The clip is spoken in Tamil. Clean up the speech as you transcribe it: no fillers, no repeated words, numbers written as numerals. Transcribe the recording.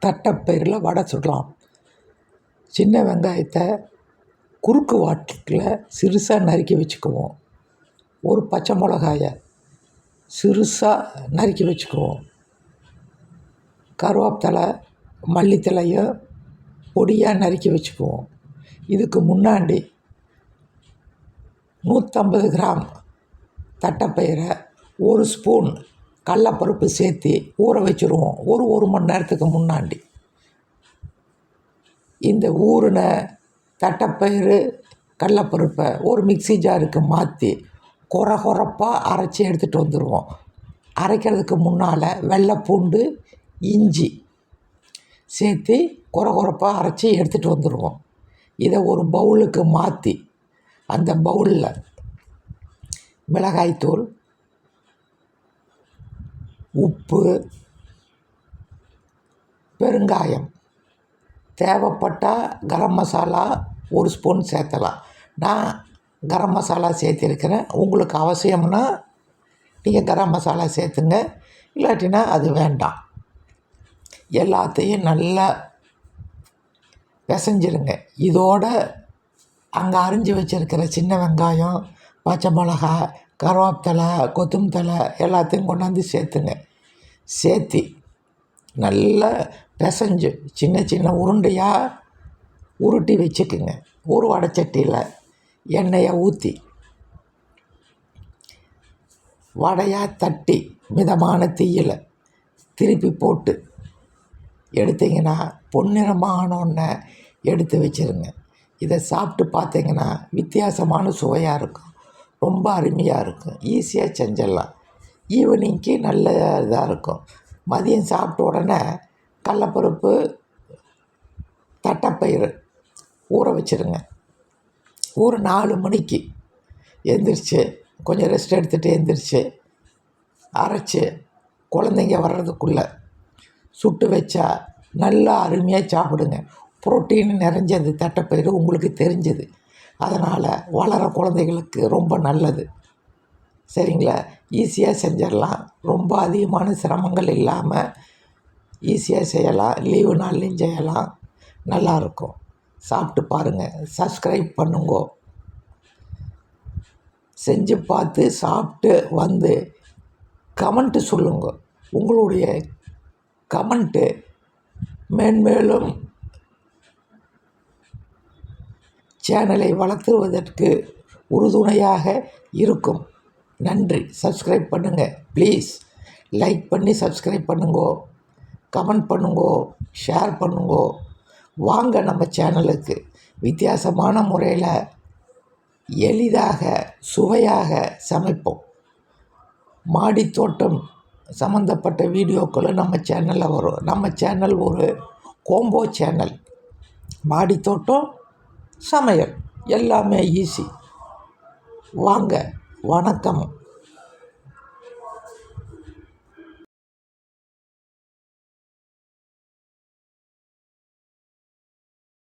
தட்டைப்பயிரில் வடை சுடலாம். சின்ன வெங்காயத்தை குறுக்கு வாட்டில் சிறுசாக நறுக்கி வச்சுக்குவோம். ஒரு பச்சை மிளகாயை சிறுசாக நறுக்கி வச்சுக்குவோம். கருவேப்பிலை மல்லித்தலையும் பொடியாக நறுக்கி வச்சுக்குவோம். இதுக்கு முன்னாடி 150 கிராம் தட்டைப்பயிரை 1 ஸ்பூன் கடலப்பருப்பு சேர்த்து ஊற வச்சுருவோம். ஒரு மணி நேரத்துக்கு முன்னாடி. இந்த ஊறின தட்டைப்பயிறு கடலப்பருப்பை ஒரு மிக்ஸி ஜாருக்கு மாற்றி கொரப்பாக அரைச்சி எடுத்துகிட்டு வந்துடுவோம். அரைக்கிறதுக்கு முன்னால் வெள்ளைப்பூண்டு இஞ்சி சேர்த்து கொரப்பாக அரைச்சி எடுத்துகிட்டு வந்துடுவோம். இதை ஒரு பவுலுக்கு மாற்றி அந்த பவுலில் மிளகாய்த்தூள், உப்பு, பெருங்காயம், தேவைப்பட்டால் கரம் மசாலா 1 ஸ்பூன் சேர்த்தலாம். நான் கரம் மசாலா சேர்த்திருக்கிறேன். உங்களுக்கு அவசியம்னா நீங்கள் கரம் மசாலா சேர்த்துங்க, இல்லாட்டினா அது வேண்டாம். எல்லாத்தையும் நல்லா பிசைஞ்சிருங்க. இதோட அங்கே அரிஞ்சு வச்சுருக்கிற சின்ன வெங்காயம், பச்சை மிளகா, கருவேப்பிலை, கொத்தமல்லி தழை எல்லாத்தையும் கொண்டாந்து சேர்த்துங்க. சேர்த்து நல்லா பிசைஞ்சு சின்ன சின்ன உருண்டையாக உருட்டி வச்சுக்குங்க. ஒரு வடைச்சட்டியில் எண்ணெயை ஊற்றி வடையாக தட்டி மிதமான தீயில் திருப்பி போட்டு எடுத்திங்கன்னா பொன்னிறமானோன்னு எடுத்து வச்சுருங்க. இதை சாப்பிட்டு பார்த்தீங்கன்னா வித்தியாசமான சுவையாக இருக்கும். ரொம்ப அருமையாக இருக்கும். ஈஸியாக செஞ்சிடலாம். ஈவினிங்க்கு நல்ல இதாக இருக்கும். மதியம் சாப்பிட்ட உடனே கடலப்பருப்பு, தட்டைப்பயிறு ஊற வச்சுருங்க. ஒரு 4 மணிக்கு எந்திரிச்சு கொஞ்சம் ரெஸ்ட் எடுத்துகிட்டு எந்திரிச்சு அரைச்சி குழந்தைங்க வர்றதுக்குள்ளே சுட்டு வச்சா நல்லா அருமையாக சாப்பிடுங்க. புரோட்டீன் நிறைஞ்சது தட்டைப்பயிறு உங்களுக்கு தெரிஞ்சது. அதனால் வளர குழந்தைகளுக்கு ரொம்ப நல்லது. சரிங்களா? ஈஸியாக செஞ்சிடலாம். ரொம்ப அதிகமான சிரமங்கள் இல்லாமல் ஈஸியாக செய்யலாம். லீவு நாள்லேயும் செய்யலாம். நல்லாயிருக்கும். சாப்பிட்டு பாருங்கள். சப்ஸ்கிரைப் பண்ணுங்கோ. செஞ்சு பார்த்து சாப்பிட்டு வந்து கமெண்ட்டு சொல்லுங்க. உங்களுடைய கமெண்ட்டு மேன்மேலும் சேனலை வளர்த்துவதற்கு உறுதுணையாக இருக்கும். நன்றி. சப்ஸ்கிரைப் பண்ணுங்கள் ப்ளீஸ். லைக் பண்ணி சப்ஸ்கிரைப் பண்ணுங்கோ, கமெண்ட் பண்ணுங்கோ, ஷேர் பண்ணுங்கோ. வாங்க நம்ம சேனலுக்கு. வித்தியாசமான முறையில் எளிதாக சுவையாக சமைப்போம். மாடித்தோட்டம் சம்மந்தப்பட்ட வீடியோக்களும் நம்ம சேனலில் வரும். நம்ம சேனல் ஒரு கோம்போ சேனல். மாடித்தோட்டம், சமையல் எல்லாமே ஈஸி. வாங்க. வணக்கம்.